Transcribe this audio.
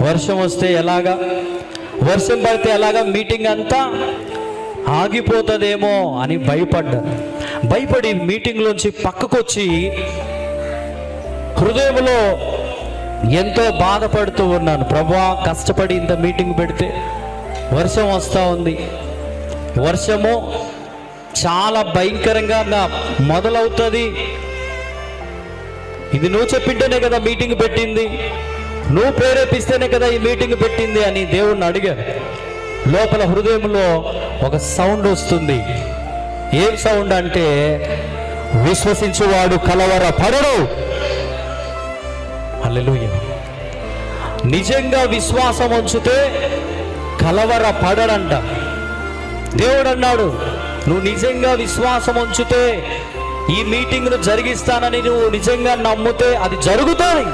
వర్షం వస్తే ఎలాగా, వర్షం పడితే ఎలాగా, మీటింగ్ అంతా ఆగిపోతుందేమో అని భయపడి మీటింగ్లోంచి పక్కకొచ్చి హృదయంలో ఎంతో బాధపడుతూ ఉన్నాను. ప్రభువా, కష్టపడి ఇంత మీటింగ్ పెడితే వర్షం వస్తూ ఉంది, వర్షము చాలా భయంకరంగా మొదలవుతుంది. ఇది నువ్వు చెప్పింటేనే కదా మీటింగ్ పెట్టింది, నువ్వు ప్రేరేపిస్తేనే కదా ఈ మీటింగ్ పెట్టింది అని దేవుణ్ణి అడిగాను. లోపల హృదయంలో ఒక సౌండ్ వస్తుంది. ఏం సౌండ్ అంటే, విశ్వసించువాడు కలవరపడడు. హల్లెలూయా. నిజంగా విశ్వాసం ఉంచితే కలవరపడడంట. దేవుడు అన్నాడు, నువ్వు నిజంగా విశ్వాసం ఉంచితే, ఈ మీటింగ్ను జరిగిస్తానని నువ్వు నిజంగా నమ్మితే అది జరుగుతుంది.